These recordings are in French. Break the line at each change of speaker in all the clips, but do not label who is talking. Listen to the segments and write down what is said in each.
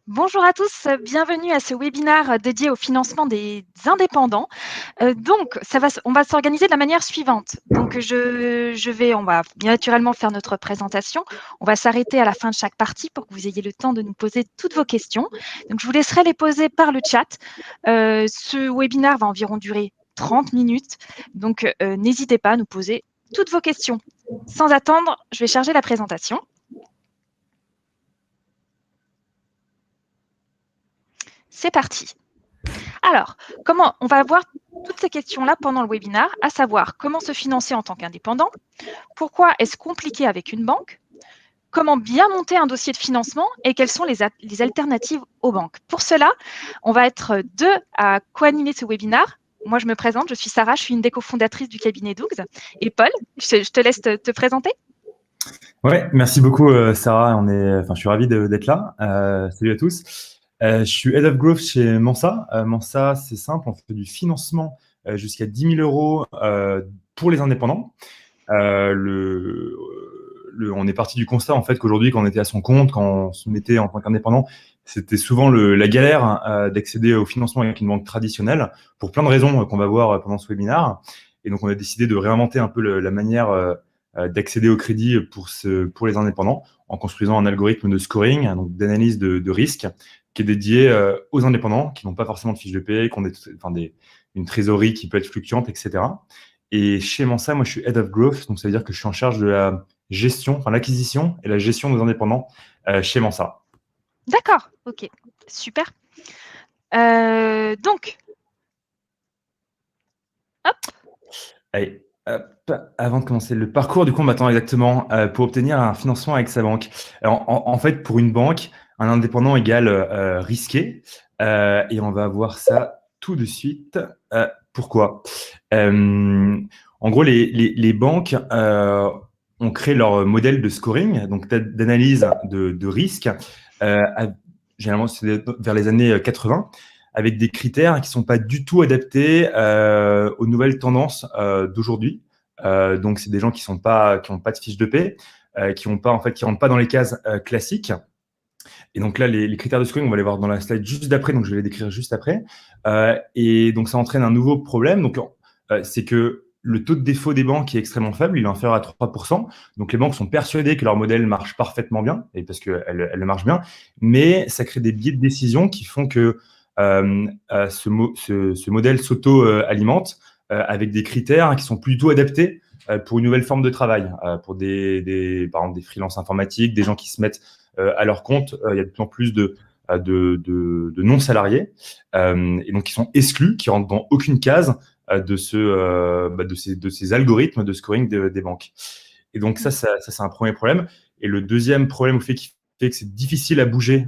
Bonjour à tous, bienvenue à ce webinaire dédié au financement des indépendants. Donc, on va s'organiser de la manière suivante. Donc, on va bien naturellement faire notre présentation. On va s'arrêter à la fin de chaque partie pour que vous ayez le temps de nous poser toutes vos questions. Donc, je vous laisserai les poser par le chat. Ce webinaire va environ durer 30 minutes. Donc, n'hésitez pas à nous poser toutes vos questions. Sans attendre, je vais charger la présentation. C'est parti. Alors, on va voir toutes ces questions-là pendant le webinaire, à savoir comment se financer en tant qu'indépendant, pourquoi est-ce compliqué avec une banque, comment bien monter un dossier de financement et quelles sont les alternatives aux banques. Pour cela, on va être deux à co-animer ce webinaire. Moi, je me présente, je suis Sarah, je suis une des cofondatrices du cabinet Dougs. Et Paul, je te laisse te présenter.
Ouais, merci beaucoup Sarah. Je suis ravi d'être là. Salut à tous. Je suis Head of Growth chez Mansa. Mansa, c'est simple, on fait du financement jusqu'à 10 000 euros pour les indépendants. On est parti du constat en fait qu'aujourd'hui, quand on était à son compte, quand on se mettait en tant qu'indépendant, c'était souvent la galère d'accéder au financement avec une banque traditionnelle pour plein de raisons qu'on va voir pendant ce webinaire. Et donc, on a décidé de réinventer un peu la manière d'accéder au crédit pour les indépendants en construisant un algorithme de scoring, donc d'analyse de risque, qui est dédié aux indépendants qui n'ont pas forcément de fiche de paie, qui ont une trésorerie qui peut être fluctuante, etc. Et chez Mansa, moi, je suis Head of Growth, donc ça veut dire que je suis en charge de la gestion, enfin l'acquisition et la gestion des indépendants chez Mansa.
D'accord, ok, super. Donc, hop.
Allez, hop, avant de commencer le parcours, du coup, on m'attend exactement pour obtenir un financement avec sa banque. Alors, en fait, pour une banque, un indépendant égale risqué. Et on va voir ça tout de suite. Pourquoi En gros, les banques ont créé leur modèle de scoring, donc d'analyse de risque. Généralement, c'est vers les années 80 avec des critères qui ne sont pas du tout adaptés aux nouvelles tendances d'aujourd'hui. Donc, c'est des gens qui n'ont pas de fiche de paie, qui rentrent pas dans les cases classiques. Et donc là, les critères de scoring, on va les voir dans la slide juste d'après, donc je vais les décrire juste après. Et donc, ça entraîne un nouveau problème. Donc, c'est que le taux de défaut des banques est extrêmement faible, il est inférieur à 3%. Donc, les banques sont persuadées que leur modèle marche parfaitement bien, et parce qu'elle marche bien, mais ça crée des biais de décision qui font que ce modèle s'auto-alimente avec des critères qui sont plutôt adaptés pour une nouvelle forme de travail, pour par exemple des freelances informatiques, des gens qui se mettent à leur compte. Il y a de plus en plus de non-salariés et donc qui sont exclus, qui rentrent dans aucune case de ces algorithmes de scoring des banques. Et donc ça c'est un premier problème. Et le deuxième problème qui fait que c'est difficile à bouger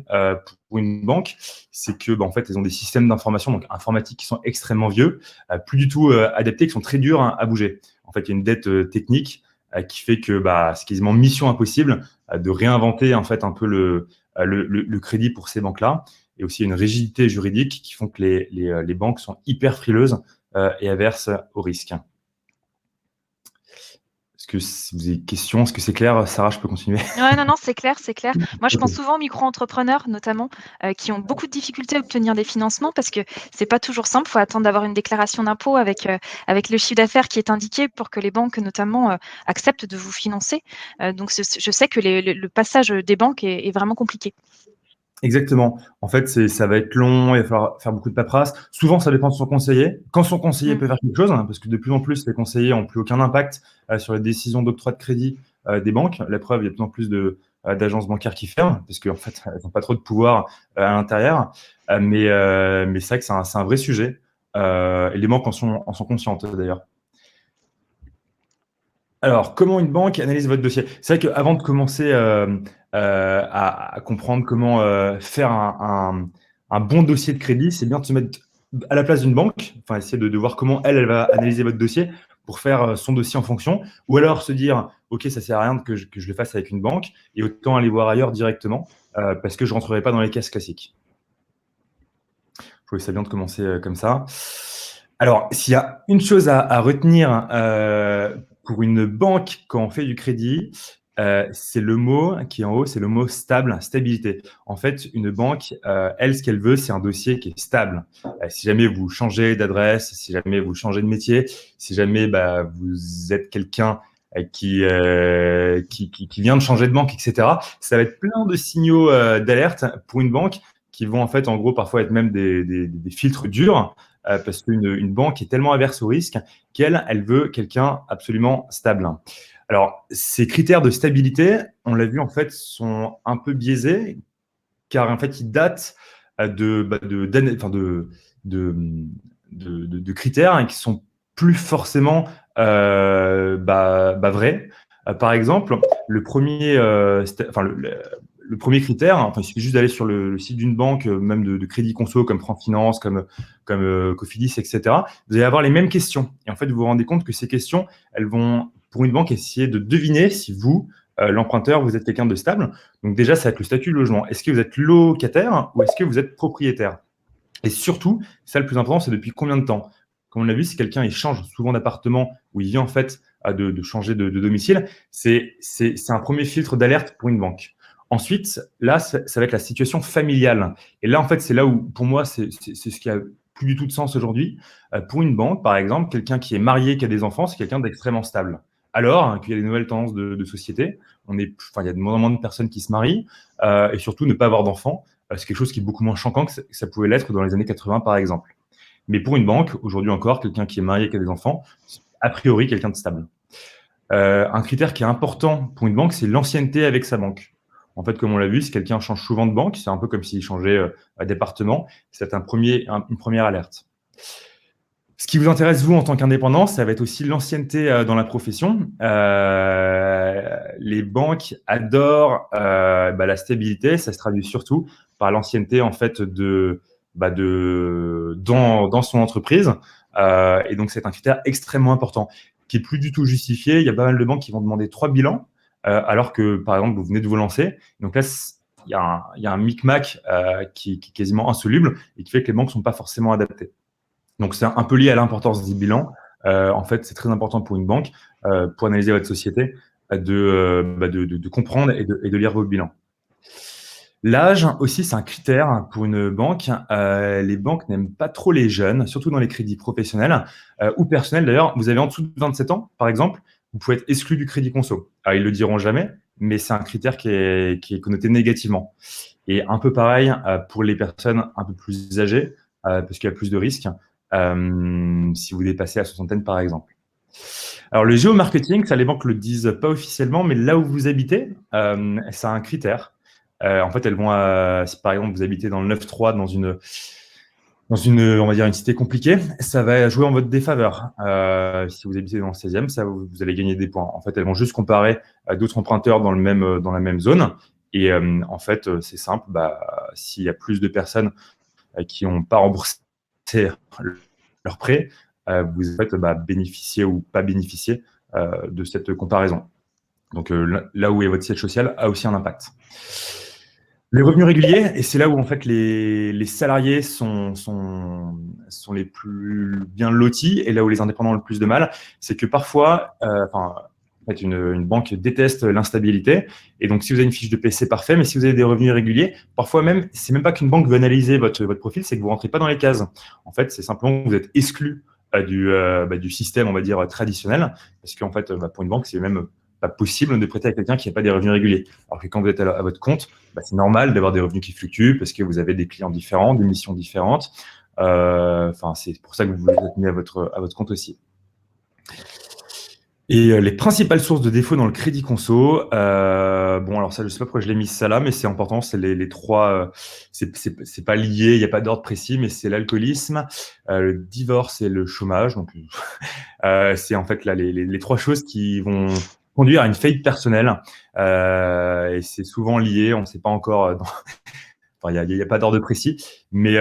pour une banque, c'est que en fait, ils ont des systèmes d'information donc informatiques qui sont extrêmement vieux, plus du tout adaptés, qui sont très durs à bouger. En fait, il y a une dette technique qui fait que c'est quasiment mission impossible de réinventer en fait un peu le crédit pour ces banques-là. Et aussi une rigidité juridique qui font que les banques sont hyper frileuses et averses au risque. Est-ce que vous avez des questions? Est-ce que c'est clair? Sarah, je peux continuer?
Ouais, non, c'est clair, c'est clair. Moi, je pense souvent aux micro-entrepreneurs, notamment, qui ont beaucoup de difficultés à obtenir des financements parce que c'est pas toujours simple. Il faut attendre d'avoir une déclaration d'impôt avec le chiffre d'affaires qui est indiqué pour que les banques, notamment, acceptent de vous financer. Donc, je sais que le passage des banques est vraiment compliqué.
Exactement. En fait, ça va être long, il va falloir faire beaucoup de paperasse. Souvent, ça dépend de son conseiller. Quand son conseiller peut faire quelque chose, parce que de plus en plus, les conseillers n'ont plus aucun impact sur les décisions d'octroi de crédit des banques. La preuve, il y a de plus en plus d'agences bancaires qui ferment, parce qu'en fait, elles n'ont pas trop de pouvoir à l'intérieur. Mais c'est vrai que c'est un vrai sujet. Et les banques en sont conscientes, d'ailleurs. Alors, comment une banque analyse votre dossier? C'est vrai qu'avant de commencer à comprendre comment faire un bon dossier de crédit, c'est bien de se mettre à la place d'une banque, enfin essayer de voir comment elle va analyser votre dossier pour faire son dossier en fonction, ou alors se dire, OK, ça sert à rien que je le fasse avec une banque, et autant aller voir ailleurs directement, parce que je ne rentrerai pas dans les cases classiques. Je trouvais ça bien de commencer comme ça. Alors, s'il y a une chose à retenir pour une banque quand on fait du crédit, c'est le mot qui est en haut, c'est le mot stable, stabilité. En fait, une banque, elle, ce qu'elle veut, c'est un dossier qui est stable. Si jamais vous changez d'adresse, si jamais vous changez de métier, si jamais vous êtes quelqu'un qui vient de changer de banque, etc., ça va être plein de signaux d'alerte pour une banque qui vont en fait, en gros, parfois être même des filtres durs, parce qu'une banque est tellement averse au risque qu'elle elle veut quelqu'un absolument stable. Alors, ces critères de stabilité, on l'a vu en fait, sont un peu biaisés, car en fait, ils datent de critères qui sont plus forcément vrais. Par exemple, le premier, le premier critère, enfin, il suffit juste d'aller sur le site d'une banque, même de crédit conso comme France Finance, comme Cofidis, etc. Vous allez avoir les mêmes questions. Et en fait, vous vous rendez compte que ces questions, elles vont, pour une banque, essayer de deviner si vous, l'emprunteur, vous êtes quelqu'un de stable. Donc déjà, ça va être le statut de logement. Est-ce que vous êtes locataire ou est-ce que vous êtes propriétaire? Et surtout, ça le plus important, c'est depuis combien de temps? Comme on l'a vu, si quelqu'un il change souvent d'appartement ou il vient en fait de changer de domicile, c'est un premier filtre d'alerte pour une banque. Ensuite, là, ça va être la situation familiale. Et là, en fait, c'est là où, pour moi, c'est ce qui a plus du tout de sens aujourd'hui. Pour une banque, par exemple, quelqu'un qui est marié, qui a des enfants, c'est quelqu'un d'extrêmement stable. Alors qu'il y a des nouvelles tendances de société, il y a de moins en moins de personnes qui se marient, et surtout ne pas avoir d'enfants. C'est quelque chose qui est beaucoup moins choquant que ça pouvait l'être dans les années 80, par exemple. Mais pour une banque, aujourd'hui encore, quelqu'un qui est marié et qui a des enfants, c'est a priori quelqu'un de stable. Un critère qui est important pour une banque, c'est l'ancienneté avec sa banque. En fait, comme on l'a vu, si quelqu'un change souvent de banque, c'est un peu comme s'il changeait département, c'est une première alerte. Ce qui vous intéresse, vous, en tant qu'indépendant, ça va être aussi l'ancienneté dans la profession. Les banques adorent la stabilité. Ça se traduit surtout par l'ancienneté, en fait, dans son entreprise. Et donc, c'est un critère extrêmement important qui est plus du tout justifié. Il y a pas mal de banques qui vont demander 3 bilans, alors que, par exemple, vous venez de vous lancer. Donc là, il y a un micmac qui est quasiment insoluble et qui fait que les banques ne sont pas forcément adaptées. Donc, c'est un peu lié à l'importance des bilans. En fait, c'est très important pour une banque, pour analyser votre société, de comprendre et de lire vos bilans. L'âge aussi, c'est un critère pour une banque. Les banques n'aiment pas trop les jeunes, surtout dans les crédits professionnels ou personnels. D'ailleurs, vous avez en dessous de 27 ans, par exemple, vous pouvez être exclu du crédit conso. Alors, ils le diront jamais, mais c'est un critère qui est connoté négativement. Et un peu pareil pour les personnes un peu plus âgées, parce qu'il y a plus de risques si vous dépassez la soixantaine, par exemple. Alors, le géomarketing, ça, les banques le disent pas officiellement, mais là où vous habitez, c'est un critère. En fait, elles vont, si par exemple vous habitez dans le 9-3, dans une, on va dire, une cité compliquée, ça va jouer en votre défaveur. Si vous habitez dans le 16e, ça, vous allez gagner des points. En fait, elles vont juste comparer d'autres emprunteurs dans la même zone. Et en fait, c'est simple. S'il y a plus de personnes qui n'ont pas remboursé leur prêt, vous êtes bénéficier ou pas bénéficier de cette comparaison. Donc là où est votre siège social a aussi un impact. Les revenus réguliers, et c'est là où en fait les salariés sont les plus bien lotis, et là où les indépendants ont le plus de mal, c'est que parfois, en fait, une banque déteste l'instabilité, et donc si vous avez une fiche de paie, c'est parfait, mais si vous avez des revenus réguliers, parfois même, c'est même pas qu'une banque veut analyser votre profil, c'est que vous rentrez pas dans les cases. En fait, c'est simplement que vous êtes exclu du système, on va dire, traditionnel, parce qu'en fait, pour une banque, c'est même pas possible de prêter à quelqu'un qui n'a pas des revenus réguliers. Alors que quand vous êtes à votre compte, c'est normal d'avoir des revenus qui fluctuent parce que vous avez des clients différents, des missions différentes. C'est pour ça que vous êtes mis à votre compte aussi. Et les principales sources de défauts dans le crédit conso, alors ça, je sais pas pourquoi je l'ai mis ça là, mais c'est important, c'est les trois, c'est pas lié, il n'y a pas d'ordre précis, mais c'est l'alcoolisme, le divorce et le chômage. Donc, c'est en fait là les trois choses qui vont conduire à une faillite personnelle, et c'est souvent lié, on ne sait pas encore, il n'y a pas d'ordre précis, mais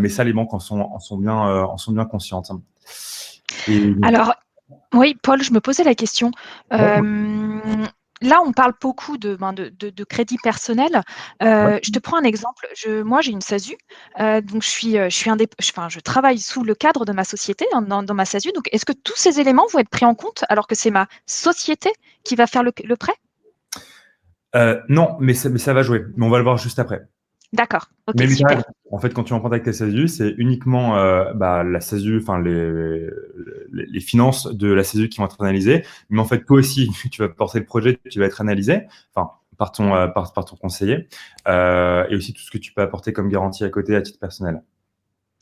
ça, les banques en sont bien conscientes.
Alors, oui, Paul, je me posais la question. Là, on parle beaucoup de crédit personnel. Je te prends un exemple. Moi, j'ai une SASU, donc je travaille sous le cadre de ma société, dans ma SASU. Donc, est-ce que tous ces éléments vont être pris en compte alors que c'est ma société qui va faire le prêt?
Non, mais ça va jouer. Mais on va le voir juste après.
D'accord, ok,
Mais tu as
super.
raison. En fait, quand tu empruntes avec ta SASU, c'est uniquement la SASU, enfin les finances de la SASU qui vont être analysées. Mais en fait, toi aussi, tu vas porter le projet, tu vas être analysé, enfin par ton conseiller, et aussi tout ce que tu peux apporter comme garantie à côté à titre personnel.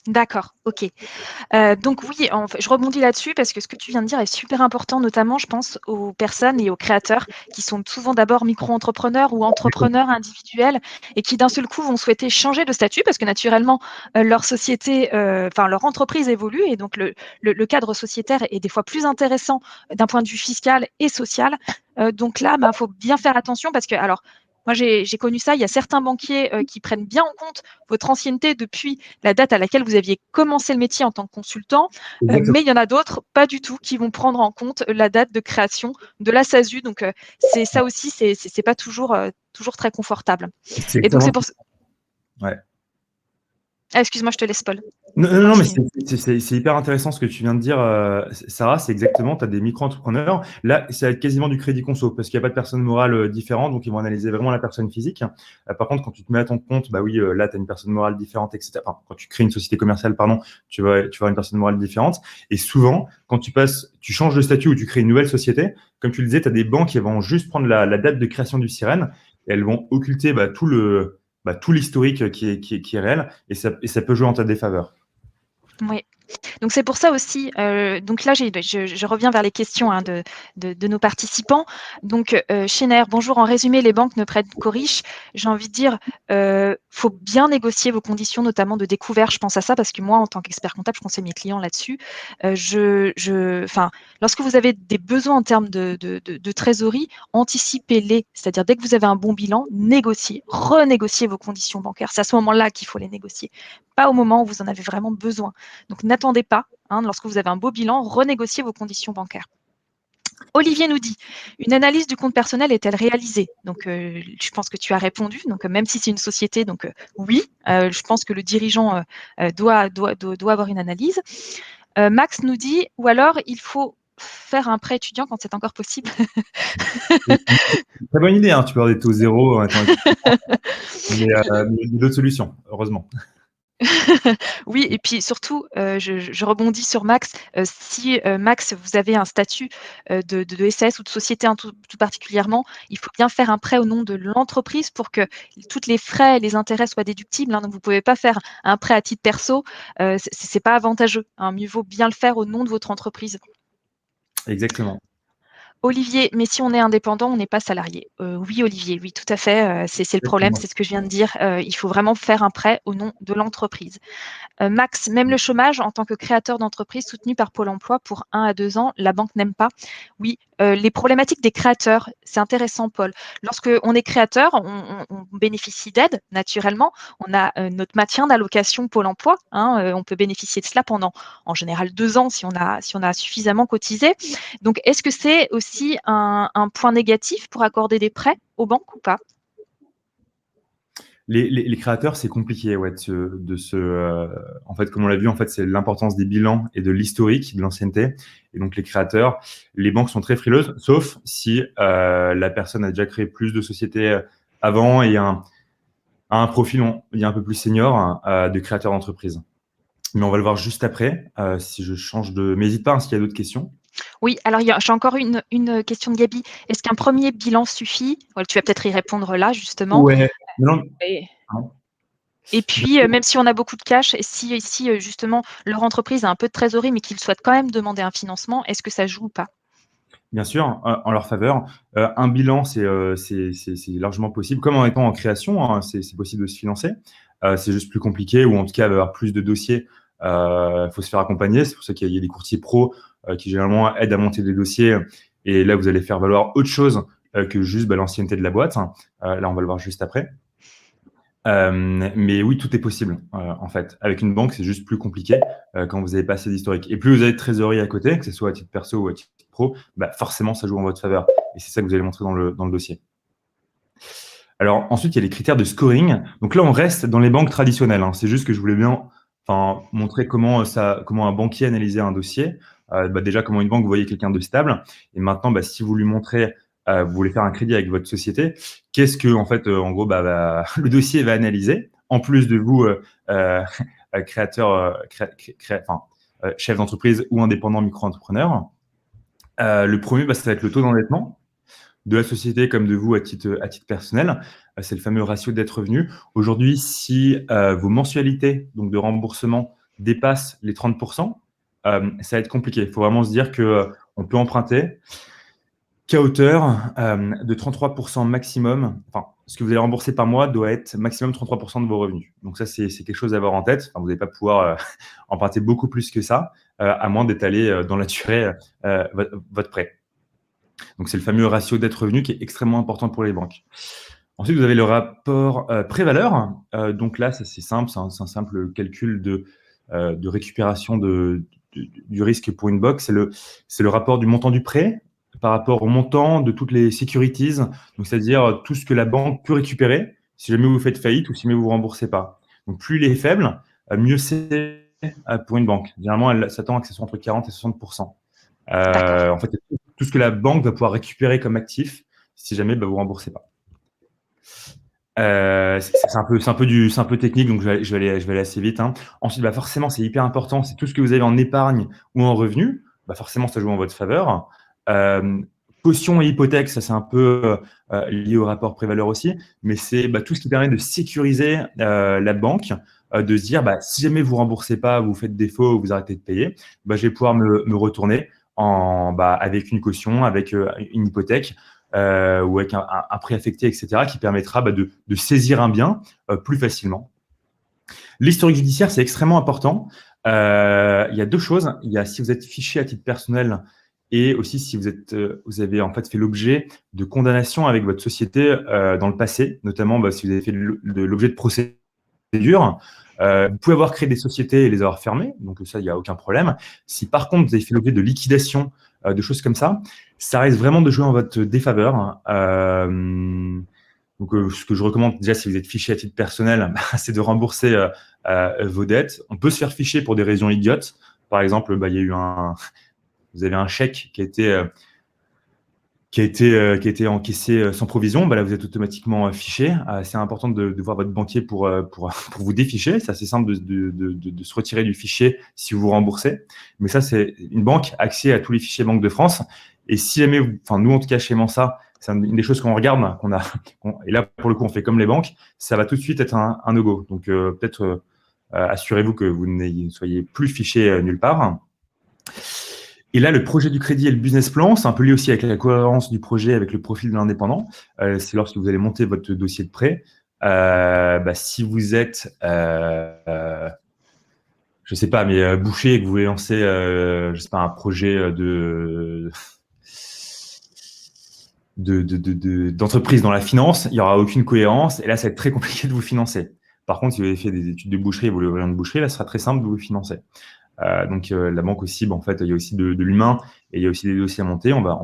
D'accord, ok. Donc oui, je rebondis là-dessus parce que ce que tu viens de dire est super important, notamment, je pense, aux personnes et aux créateurs qui sont souvent d'abord micro-entrepreneurs ou entrepreneurs individuels et qui d'un seul coup vont souhaiter changer de statut parce que naturellement, leur société, enfin leur entreprise évolue et donc le cadre sociétaire est des fois plus intéressant d'un point de vue fiscal et social. Donc là, il faut bien faire attention parce que, alors, moi j'ai connu ça, il y a certains banquiers qui prennent bien en compte votre ancienneté depuis la date à laquelle vous aviez commencé le métier en tant que consultant,
Exactement.
mais il y en a d'autres, pas du tout, qui vont prendre en compte la date de création de la SASU. Donc, c'est ça aussi, c'est pas toujours, toujours très confortable.
C'est
Et donc,
exactement.
c'est pour ça.
Ouais.
Ah, excuse-moi, je te laisse, Paul.
Non, non, non, mais
Continue.
c'est hyper intéressant ce que tu viens de dire, Sarah. C'est exactement, tu as des micro-entrepreneurs. Là, c'est quasiment du crédit conso parce qu'il n'y a pas de personne morale différente, donc ils vont analyser vraiment la personne physique. Par contre, quand tu te mets à ton compte, bah oui, là, tu as une personne morale différente, etc. Enfin, quand tu crées une société commerciale, pardon, tu vas avoir une personne morale différente. Et souvent, quand tu changes de statut ou tu crées une nouvelle société, comme tu le disais, tu as des banques qui vont juste prendre la date de création du sirène et elles vont occulter tout l'historique qui est réel et ça peut jouer en ta défaveur.
Oui. Donc c'est pour ça aussi, donc là je reviens vers les questions, hein, de nos participants. Donc, Schenner, bonjour. En résumé, les banques ne prêtent qu'aux riches. J'ai envie de dire, faut bien négocier vos conditions, notamment de découvert. Je pense à ça parce que moi, en tant qu'expert comptable, je conseille mes clients là-dessus. Enfin, lorsque vous avez des besoins en termes de trésorerie, anticipez-les. C'est-à-dire dès que vous avez un bon bilan, négociez, renégociez vos conditions bancaires. C'est à ce moment-là qu'il faut les négocier, pas au moment où vous en avez vraiment besoin. Donc n'attendez pas, hein, lorsque vous avez un beau bilan, renégociez vos conditions bancaires. Olivier nous dit, une analyse du compte personnel est-elle réalisée? Donc, je pense que tu as répondu. Donc, même si c'est une société, donc oui, je pense que le dirigeant doit avoir une analyse. Max nous dit, ou alors il faut faire un prêt étudiant quand c'est encore possible.
Très bonne idée, hein. Tu peux avoir des taux zéro en étant étudiant, mais il y a d'autres solutions, heureusement.
Oui, et puis surtout, je rebondis sur Max. Si, Max, vous avez un statut de SAS ou de société, hein, tout particulièrement, il faut bien faire un prêt au nom de l'entreprise pour que toutes les frais et les intérêts soient déductibles, hein. Donc vous ne pouvez pas faire un prêt à titre perso, c'est pas avantageux, hein. Mieux vaut bien le faire au nom de votre entreprise.
Exactement.
Olivier, mais si on est indépendant, on n'est pas salarié. Oui, Olivier, oui, tout à fait. C'est le problème,
Exactement.
c'est ce que je viens de dire. Il faut vraiment faire un prêt au nom de l'entreprise. Max, même le chômage en tant que créateur d'entreprise soutenu par Pôle emploi pour 1 à 2 ans, la banque n'aime pas. Oui, les problématiques des créateurs, c'est intéressant, Paul. Lorsque on est créateur, on bénéficie d'aide naturellement. On a notre maintien d'allocation Pôle emploi, hein, on peut bénéficier de cela pendant, en général, 2 ans si on a suffisamment cotisé. Donc, est-ce que c'est aussi un point négatif pour accorder des prêts aux banques ou pas?
Les créateurs, c'est compliqué, ouais, en fait, comme on l'a vu, en fait, c'est l'importance des bilans et de l'historique, de l'ancienneté. Et donc, les créateurs, les banques sont très frileuses, sauf si la personne a déjà créé plus de sociétés avant et a un profil, il y a un peu plus senior de créateur d'entreprise. Mais on va le voir juste après, si je change de... Mais n'hésite pas, hein, s'il y a d'autres questions.
Oui, alors j'ai encore une question de Gabi. Est-ce qu'un premier bilan suffit? Ouais, tu vas peut-être y répondre là, justement.
Ouais. Non,
Et,
non.
et puis, même si on a beaucoup de cash, et si justement leur entreprise a un peu de trésorerie, mais qu'ils souhaitent quand même demander un financement, est-ce que ça joue ou pas?
Bien sûr, en leur faveur. Un bilan, c'est largement possible. Comme en étant en création, hein, c'est possible de se financer. C'est juste plus compliqué ou en tout cas avoir plus de dossiers. Il faut se faire accompagner. C'est pour ça qu'il y a des courtiers pros qui généralement aident à monter des dossiers. Et là, vous allez faire valoir autre chose que juste l'ancienneté de la boîte. Là, on va le voir juste après. Mais oui, tout est possible, en fait. Avec une banque, c'est juste plus compliqué quand vous n'avez pas assez d'historique. Et plus vous avez de trésorerie à côté, que ce soit à titre perso ou à titre pro, bah forcément, ça joue en votre faveur. Et c'est ça que vous allez montrer dans le dossier. Alors ensuite, il y a les critères de scoring. Donc là, on reste dans les banques traditionnelles, hein. C'est juste que je voulais bien montrer comment un banquier analysait un dossier. Déjà, comment une banque voyait quelqu'un de stable. Et maintenant, si vous lui montrez vous voulez faire un crédit avec votre société, qu'est-ce que, en fait, en gros, le dossier va analyser, en plus de vous, créateur, chef d'entreprise ou indépendant micro-entrepreneur. Le premier, ça va être le taux d'endettement de la société comme de vous à titre personnel. C'est le fameux ratio dette-revenu. Aujourd'hui, si vos mensualités donc de remboursement dépassent les 30%, ça va être compliqué. Il faut vraiment se dire qu'on peut emprunter qu'à hauteur de 33% maximum. Enfin, ce que vous allez rembourser par mois doit être maximum 33% de vos revenus. Donc ça, c'est quelque chose à avoir en tête. Enfin, vous n'allez pas pouvoir emprunter beaucoup plus que ça, à moins d'étaler dans la durée votre prêt. Donc, c'est le fameux ratio dette-revenu qui est extrêmement important pour les banques. Ensuite, vous avez le rapport prêt-valeur. Donc là, ça, c'est simple, c'est un simple calcul de récupération du risque pour une banque. C'est le rapport du montant du prêt par rapport au montant de toutes les securities, donc c'est-à-dire tout ce que la banque peut récupérer si jamais vous faites faillite ou si jamais vous ne remboursez pas. Donc, plus il est faible, mieux c'est pour une banque. Généralement, elle s'attend à que ce soit entre 40 et 60%. En fait, tout ce que la banque va pouvoir récupérer comme actif si jamais vous ne remboursez pas. C'est un peu technique, donc je vais aller assez vite. Ensuite, forcément, c'est hyper important, c'est tout ce que vous avez en épargne ou en revenu. Forcément, ça joue en votre faveur. Caution et hypothèque, ça c'est un peu lié au rapport prix-valeur aussi, mais c'est tout ce qui permet de sécuriser la banque, de se dire si jamais vous ne remboursez pas, vous faites défaut ou vous arrêtez de payer, je vais pouvoir me retourner avec une caution, avec une hypothèque, ou avec un prêt affecté, etc., qui permettra de saisir un bien plus facilement. L'historique judiciaire, c'est extrêmement important. Il y a deux choses. Il y a si vous êtes fiché à titre personnel et aussi si vous avez en fait fait l'objet de condamnation avec votre société dans le passé, notamment si vous avez fait l'objet de procédures. Vous pouvez avoir créé des sociétés et les avoir fermées, donc ça, il n'y a aucun problème. Si par contre, vous avez fait l'objet de liquidation, de choses comme ça risque vraiment de jouer en votre défaveur. Donc, ce que je recommande déjà, si vous êtes fiché à titre personnel, c'est de rembourser vos dettes. On peut se faire ficher pour des raisons idiotes. Par exemple, il y a eu vous avez un chèque qui a été encaissé sans provision, là, vous êtes automatiquement fiché. C'est important de voir votre banquier pour vous déficher. C'est assez simple de se retirer du fichier si vous vous remboursez. Mais ça, c'est une banque accès à tous les fichiers Banque de France. Et si jamais, nous, en tout cas, chez Mensa, c'est une des choses qu'on regarde, et là, pour le coup, on fait comme les banques, ça va tout de suite être un no-go. Donc, peut-être assurez-vous que vous ne soyez plus fiché nulle part. Et là, le projet du crédit et le business plan, c'est un peu lié aussi avec la cohérence du projet, avec le profil de l'indépendant. C'est lorsque vous allez monter votre dossier de prêt. Si vous êtes, je ne sais pas, mais boucher et que vous voulez lancer, un projet d'entreprise dans la finance, il n'y aura aucune cohérence. Et là, ça va être très compliqué de vous financer. Par contre, si vous avez fait des études de boucherie et vous voulez ouvrir une boucherie, là, ce sera très simple de vous financer. Donc, la banque aussi, en fait, il y a aussi de l'humain et il y a aussi des dossiers à monter. On va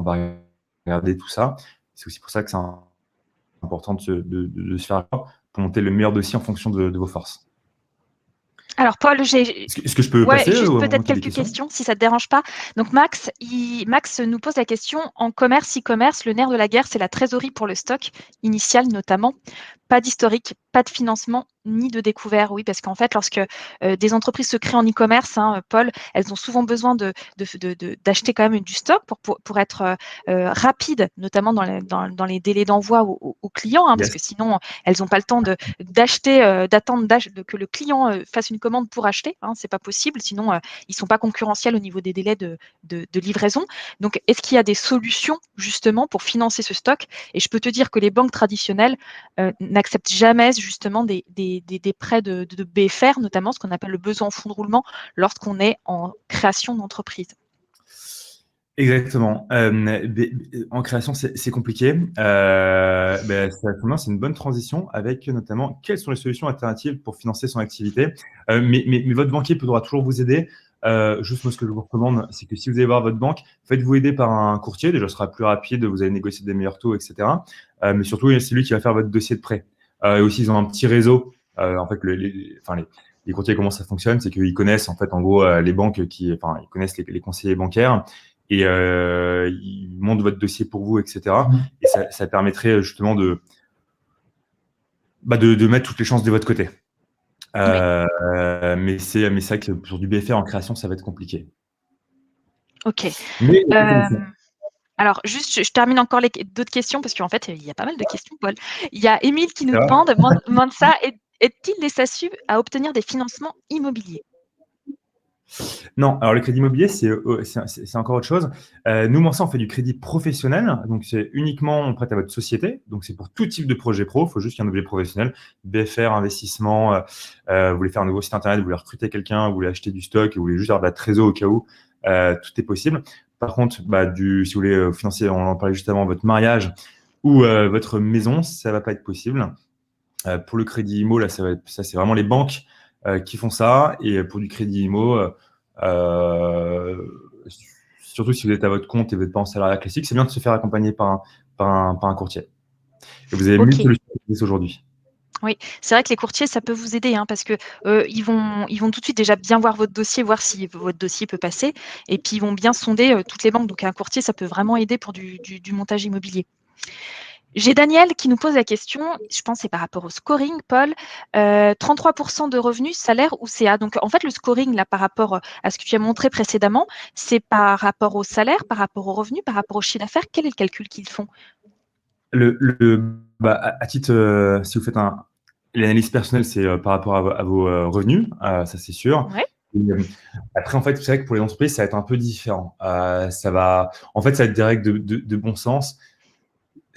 regarder tout ça. C'est aussi pour ça que c'est important de se faire pour monter le meilleur dossier en fonction de vos forces.
Alors, Paul,
Est-ce que je peux passer
juste peut-être quelques questions, si ça ne te dérange pas. Donc, Max nous pose la question, en commerce, e-commerce, le nerf de la guerre, c'est la trésorerie pour le stock initial notamment. Pas d'historique, pas de financement, ni de découvert. Oui, parce qu'en fait, lorsque des entreprises se créent en e-commerce, Paul, elles ont souvent besoin d'acheter quand même du stock pour être rapide, notamment dans les délais d'envoi aux clients, parce que sinon, elles n'ont pas le temps d'acheter, d'attendre que le client fasse une commande pour acheter. C'est pas possible, sinon ils sont pas concurrentiels au niveau des délais de livraison. Donc, est-ce qu'il y a des solutions justement pour financer ce stock? Et je peux te dire que les banques traditionnelles n'acceptent jamais justement des prêts de BFR, notamment ce qu'on appelle le besoin en fonds de roulement lorsqu'on est en création d'entreprise.
Exactement. En création, c'est compliqué. C'est une bonne transition avec notamment quelles sont les solutions alternatives pour financer son activité. Mais votre banquier pourra toujours vous aider. Juste moi, ce que je vous recommande, c'est que si vous allez voir votre banque, faites-vous aider par un courtier. Déjà, ce sera plus rapide, vous allez négocier des meilleurs taux, etc. Mais surtout, c'est lui qui va faire votre dossier de prêt. Et aussi, ils ont un petit réseau. En fait, les courtiers, comment ça fonctionne, c'est qu'ils connaissent en fait, en gros, les banques ils connaissent les conseillers bancaires. et ils montent votre dossier pour vous, etc. Et ça permettrait justement de mettre toutes les chances de votre côté. Mais c'est vrai que sur du BFR en création, ça va être compliqué.
Ok.
Mais
Alors, juste, je termine encore d'autres questions parce qu'en fait, il y a pas mal de questions, Paul. Il y a Émile qui nous
ça va.
demande ça. Est-il des SASU à obtenir des financements immobiliers?
Non, alors le crédit immobilier, c'est encore autre chose. Nous, Mensa, on fait du crédit professionnel. Donc, c'est uniquement, on prête à votre société. Donc, c'est pour tout type de projet pro. Il faut juste qu'il y ait un objet professionnel. BFR, investissement, vous voulez faire un nouveau site internet, vous voulez recruter quelqu'un, vous voulez acheter du stock, vous voulez juste avoir de la trésor au cas où, tout est possible. Par contre, si vous voulez financer, on en parlait juste avant, votre mariage ou votre maison, ça va pas être possible. Pour le crédit IMO, là, ça c'est vraiment les banques qui font ça. Et pour du crédit IMO, euh, surtout si vous êtes à votre compte et vous n'êtes pas en salariat classique, c'est bien de se faire accompagner par un courtier. Et vous avez 1000
Ok.
solutions aujourd'hui.
Oui, c'est vrai que les courtiers, ça peut vous aider parce que ils vont tout de suite déjà bien voir votre dossier, voir si votre dossier peut passer, et puis ils vont bien sonder toutes les banques. Donc un courtier, ça peut vraiment aider pour du montage immobilier. J'ai Daniel qui nous pose la question, je pense que c'est par rapport au scoring, Paul. 33% de revenus, salaire ou CA. Donc en fait, le scoring, là, par rapport à ce que tu as montré précédemment, c'est par rapport au salaire, par rapport aux revenus, par rapport au chiffre d'affaires. Quel est le calcul qu'ils font?
À titre, si vous faites l'analyse personnelle, c'est par rapport à vos revenus, ça c'est sûr.
Ouais.
Et, après, en fait, c'est vrai que pour les entreprises, ça va être un peu différent. En fait, ça va être des règles de bon sens.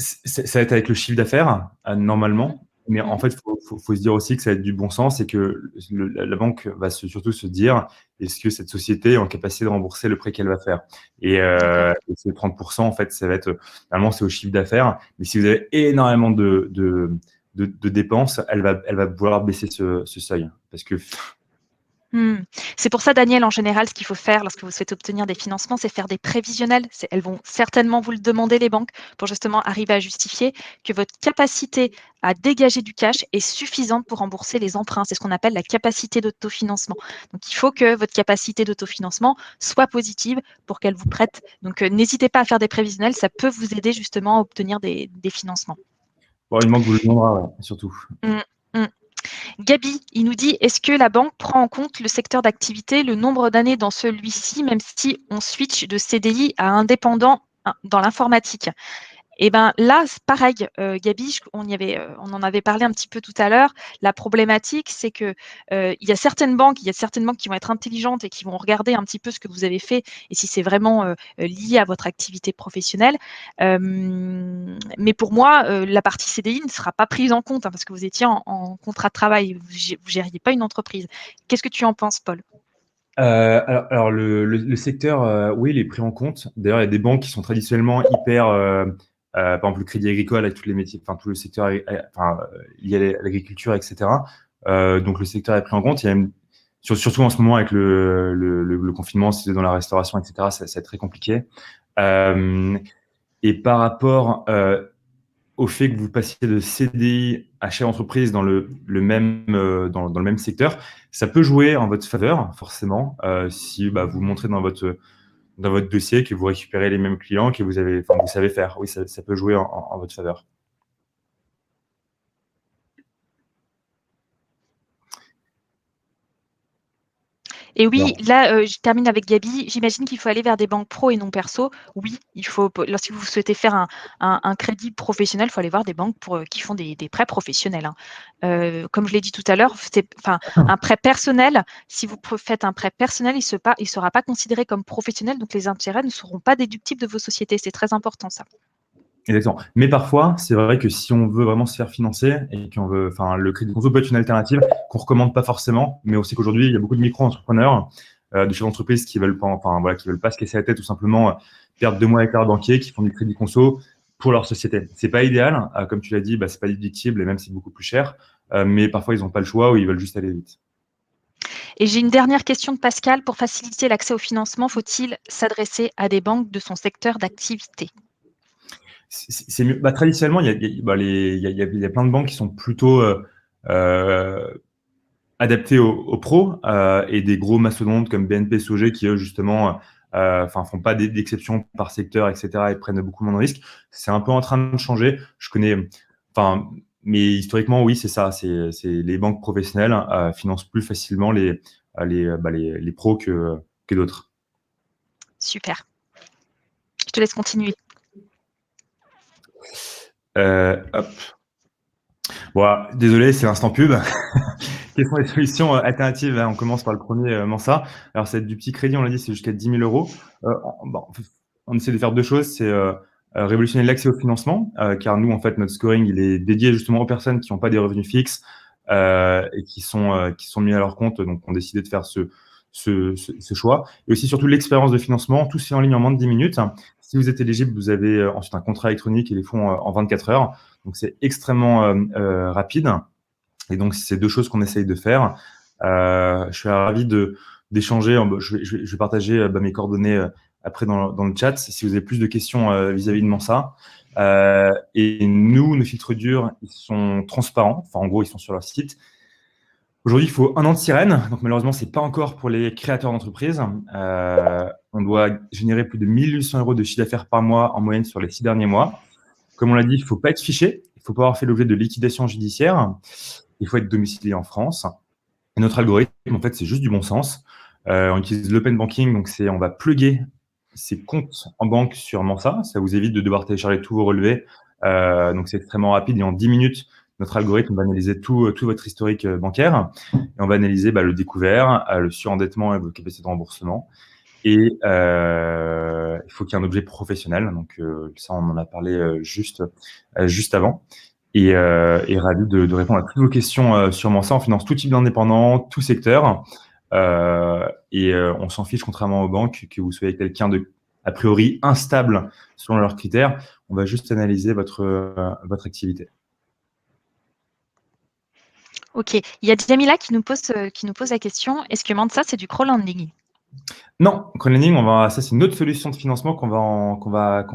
Ça va être avec le chiffre d'affaires,
Mhm.
normalement. Mais en
Mhm.
fait, faut se dire aussi que ça va être du bon sens et que la banque va surtout se dire, est-ce que cette société est en capacité de rembourser le prêt qu'elle va faire?
D'accord.
Et ces 30%, en fait, ça va être, normalement, c'est au chiffre d'affaires. Mais si vous avez énormément de dépenses, elle va vouloir baisser ce seuil. Parce que,
C'est pour ça, Daniel, en général, ce qu'il faut faire lorsque vous souhaitez obtenir des financements, c'est faire des prévisionnels. Elles vont certainement vous le demander, les banques, pour justement arriver à justifier que votre capacité à dégager du cash est suffisante pour rembourser les emprunts. C'est ce qu'on appelle la capacité d'autofinancement. Donc, il faut que votre capacité d'autofinancement soit positive pour qu'elle vous prête. Donc, n'hésitez pas à faire des prévisionnels. Ça peut vous aider justement à obtenir des financements.
bon, une banque vous le demandera, ouais, surtout.
Mmh, mmh. Gabi, il nous dit, est-ce que la banque prend en compte le secteur d'activité, le nombre d'années dans celui-ci, même si on switch de CDI à indépendant dans l'informatique? Et ben là, c'est pareil, Gabi, on en avait parlé un petit peu tout à l'heure. La problématique, c'est que il y a certaines banques qui vont être intelligentes et qui vont regarder un petit peu ce que vous avez fait et si c'est vraiment lié à votre activité professionnelle. Mais pour moi, la partie CDI ne sera pas prise en compte parce que vous étiez en contrat de travail, vous gériez pas une entreprise. Qu'est-ce que tu en penses, Paul?
Alors le secteur, oui, il est pris en compte. D'ailleurs, il y a des banques qui sont traditionnellement hyper, par exemple le Crédit Agricole avec tous les métiers, enfin tout le secteur, lié à l'agriculture, etc. Donc le secteur est pris en compte. Il y a surtout en ce moment avec le confinement, si c'est dans la restauration, etc. C'est très compliqué. Euh, et par rapport au fait que vous passiez de CDI à chef d'entreprise dans le même secteur, ça peut jouer en votre faveur, forcément, si vous montrez dans votre dossier que vous récupérez les mêmes clients, que vous savez faire. Oui, ça peut jouer en votre faveur.
Et oui,
Alors,
là, je termine avec Gabi. J'imagine qu'il faut aller vers des banques pro et non perso. Oui, lorsque vous souhaitez faire un crédit professionnel, il faut aller voir des banques qui font des prêts professionnels, hein. Comme je l'ai dit tout à l'heure, un prêt personnel, si vous faites un prêt personnel, il ne sera pas considéré comme professionnel, donc les intérêts ne seront pas déductibles de vos sociétés. C'est très important, ça.
exactement. Mais parfois, c'est vrai que si on veut vraiment se faire financer et qu'on veut, enfin, le crédit conso peut être une alternative qu'on recommande pas forcément, mais aussi qu'aujourd'hui, il y a beaucoup de micro-entrepreneurs, de chefs d'entreprise qui veulent pas, enfin, voilà, qui veulent pas se casser la tête, tout simplement, perdre 2 mois avec leur banquier, qui font du crédit conso pour leur société. C'est pas idéal, comme tu l'as dit, c'est pas déductible et même c'est beaucoup plus cher, mais parfois ils n'ont pas le choix ou ils veulent juste aller vite.
Et j'ai une dernière question de Pascal. Pour faciliter l'accès au financement, faut-il s'adresser à des banques de son secteur d'activité?
C'est mieux. Traditionnellement, il y a plein de banques qui sont plutôt euh, adaptées aux pros et des gros mastodontes comme BNP, SOG qui eux justement font pas d'exception par secteur, etc. et prennent beaucoup moins de risques. C'est un peu en train de changer. Je connais, mais historiquement, oui, c'est ça. C'est les banques professionnelles financent plus facilement les pros que d'autres.
Super. Je te laisse continuer.
Hop. Bon, désolé, c'est l'instant pub. Quelles sont les solutions alternatives? On commence par le premier, Mensa. Alors, c'est du petit crédit, on l'a dit, c'est jusqu'à 10 000 euros. On essaie de faire deux choses. C'est révolutionner l'accès au financement, car nous, en fait, notre scoring, il est dédié justement aux personnes qui n'ont pas des revenus fixes et qui sont mis à leur compte. Donc, on a décidé de faire ce choix. Et aussi, surtout, l'expérience de financement. Tout se fait en ligne en moins de 10 minutes. Si vous êtes éligible, vous avez ensuite un contrat électronique et les fonds en 24 heures. Donc, c'est extrêmement rapide. Et donc, c'est deux choses qu'on essaye de faire. Je suis ravi d'échanger. Je vais partager mes coordonnées après dans le chat si vous avez plus de questions vis-à-vis de Mensa. Et nous, nos filtres durs, ils sont transparents. Enfin, en gros, ils sont sur leur site. Aujourd'hui, il faut 1 an de sirène. Donc, malheureusement, c'est pas encore pour les créateurs d'entreprises. On doit générer plus de 1 800 euros de chiffre d'affaires par mois en moyenne sur les 6 derniers mois. Comme on l'a dit, il ne faut pas être fiché. Il ne faut pas avoir fait l'objet de liquidation judiciaire. Il faut être domicilié en France. Et notre algorithme, en fait, c'est juste du bon sens. On utilise l'open banking, donc on va plugger ses comptes en banque sur Mensa. Ça vous évite de devoir télécharger tous vos relevés. Donc, c'est extrêmement rapide. Et en 10 minutes, notre algorithme va analyser tout votre historique bancaire. Et on va analyser le découvert, le surendettement et vos capacités de remboursement. Et il faut qu'il y ait un objet professionnel. Donc, ça, on en a parlé juste avant. Et ravi de répondre à toutes vos questions sur Mensa. On finance tout type d'indépendants, tout secteur. On s'en fiche, contrairement aux banques, que vous soyez quelqu'un de, a priori, instable selon leurs critères. On va juste analyser votre activité.
Ok. Il y a Jamila qui nous pose la question, est-ce que Mensa, c'est du crowdlending?
Non, crowdlending, ça c'est une autre solution de financement qu'on va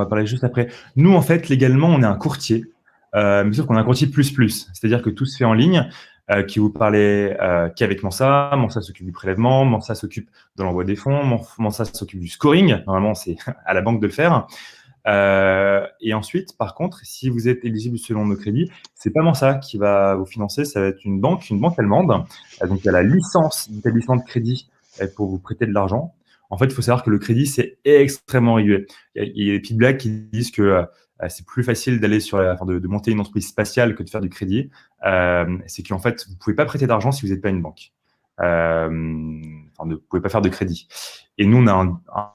parler juste après. Nous, en fait, légalement, on est un courtier, mais sauf qu'on est un courtier plus. C'est-à-dire que tout se fait en ligne, qui vous parlait qu'avec Mensa. Mensa s'occupe du prélèvement, Mensa s'occupe de l'envoi des fonds, Mensa s'occupe du scoring. Normalement, c'est à la banque de le faire. Et ensuite, par contre, si vous êtes éligible selon nos crédits, c'est pas Mensa qui va vous financer, ça va être une banque allemande. Donc, il y a la licence d'établissement de crédit pour vous prêter de l'argent. En fait, il faut savoir que le crédit, c'est extrêmement régulier. Il y a des petites blagues qui disent que c'est plus facile de monter une entreprise spatiale que de faire du crédit. C'est qu'en fait, vous ne pouvez pas prêter d'argent si vous n'êtes pas une banque. Vous ne pouvez pas faire de crédit. Et nous, on a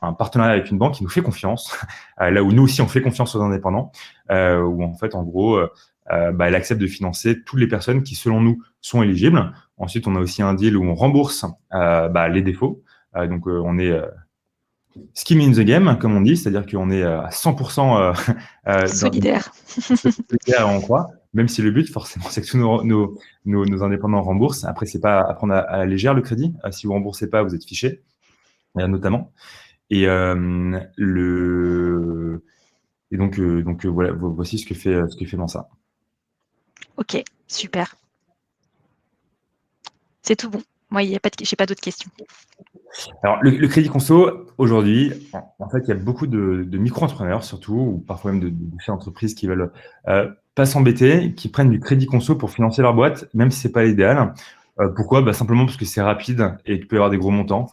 un partenariat avec une banque qui nous fait confiance, là où nous aussi, on fait confiance aux indépendants, où en fait, en gros, elle accepte de financer toutes les personnes qui, selon nous, sont éligibles. Ensuite, on a aussi un deal où on rembourse les défauts. Donc, on est skin in the game, comme on dit, c'est-à-dire qu'on est à 100%
Solidaire.
solidaire, on croit, même si le but, forcément, c'est que tous nos indépendants remboursent. Après, c'est pas à prendre à la légère le crédit. Si vous remboursez pas, vous êtes fiché, notamment. Et donc voilà, voici ce que fait Mensa.
Ok, super. C'est tout bon. Moi, j'ai pas d'autres questions.
Alors, le crédit conso, aujourd'hui, en fait, il y a beaucoup de micro-entrepreneurs, surtout, ou parfois même de chefs d'entreprise qui veulent pas s'embêter, qui prennent du crédit conso pour financer leur boîte, même si c'est pas l'idéal. Pourquoi? Simplement parce que c'est rapide et qu'il peut y avoir des gros montants,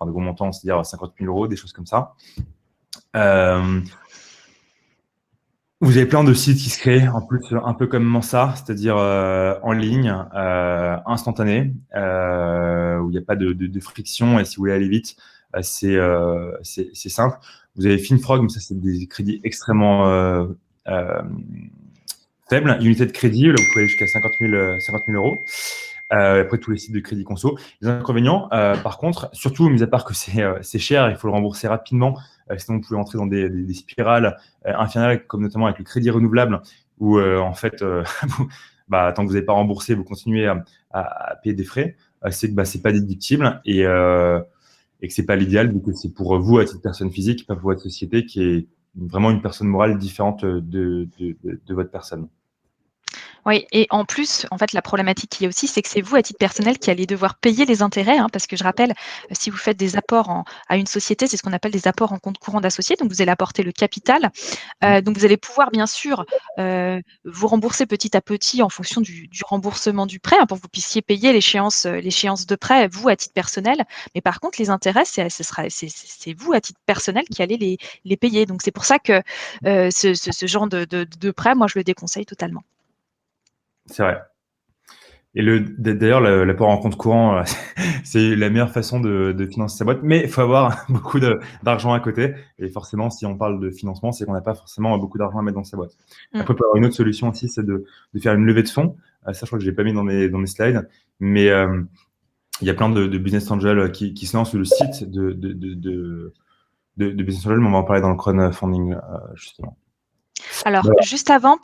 c'est-à-dire 50 000 euros, des choses comme ça. Vous avez plein de sites qui se créent, en plus un peu comme Mensa, c'est-à-dire en ligne, instantané, où il n'y a pas de friction, et si vous voulez aller vite, c'est simple. Vous avez FinFrog, mais ça c'est des crédits extrêmement faibles. Unité de crédit, là vous pouvez aller jusqu'à 50 000 euros. Après tous les sites de crédit conso. Les inconvénients, par contre, surtout mis à part que c'est cher, il faut le rembourser rapidement, sinon vous pouvez entrer dans des spirales infernales, comme notamment avec le crédit renouvelable, où en fait, tant que vous n'avez pas remboursé, vous continuez à payer des frais. C'est que c'est pas déductible et que c'est pas l'idéal, vu que c'est pour vous à titre de personne physique, pas pour votre société, qui est vraiment une personne morale différente de votre personne.
Oui, et en plus, en fait, la problématique qu'il y a aussi, c'est que c'est vous, à titre personnel, qui allez devoir payer les intérêts, hein, parce que je rappelle, si vous faites des apports à une société, c'est ce qu'on appelle des apports en compte courant d'associé, donc vous allez apporter le capital. Donc vous allez pouvoir bien sûr, vous rembourser petit à petit en fonction du remboursement du prêt, hein, pour que vous puissiez payer l'échéance de prêt, vous, à titre personnel. Mais par contre, les intérêts, c'est vous, à titre personnel, qui allez les payer. Donc c'est pour ça que ce genre de prêt, moi, je le déconseille totalement.
C'est vrai. Et d'ailleurs, l'apport en compte courant, c'est la meilleure façon de financer sa boîte, mais il faut avoir beaucoup d'argent à côté. Et forcément, si on parle de financement, c'est qu'on n'a pas forcément beaucoup d'argent à mettre dans sa boîte.
Mmh.
Après, on peut avoir une autre solution aussi, c'est de faire une levée de fonds. Ça, je crois que je l'ai pas mis dans mes slides, mais il y a plein de business angels qui se lancent sur le site de business angels, mais on va en parler dans le crowdfunding, justement.
Alors,
Voilà.
juste avant,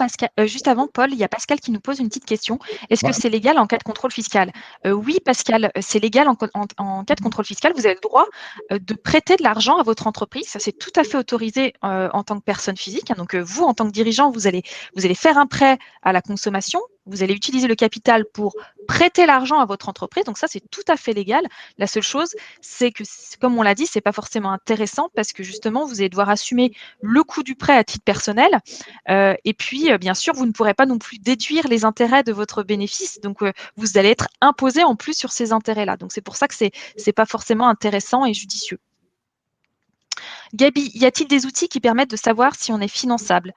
Paul, il y a Pascal qui nous pose une petite question. Est-ce que
Ouais.
c'est légal en cas de contrôle fiscal? Oui, Pascal, c'est légal en cas de contrôle fiscal. Vous avez le droit de prêter de l'argent à votre entreprise. Ça, c'est tout à fait autorisé en tant que personne physique, hein. Donc, vous, en tant que dirigeant, vous allez faire un prêt à la consommation. Vous allez utiliser le capital pour prêter l'argent à votre entreprise. Donc, ça, c'est tout à fait légal. La seule chose, c'est que, comme on l'a dit, c'est pas forcément intéressant parce que justement, vous allez devoir assumer le coût du prêt à titre personnel. Et puis, bien sûr, vous ne pourrez pas non plus déduire les intérêts de votre bénéfice. Donc, vous allez être imposé en plus sur ces intérêts-là. Donc, c'est pour ça que c'est pas forcément intéressant et judicieux. Gabi, y a-t-il des outils qui permettent de savoir si on est finançable?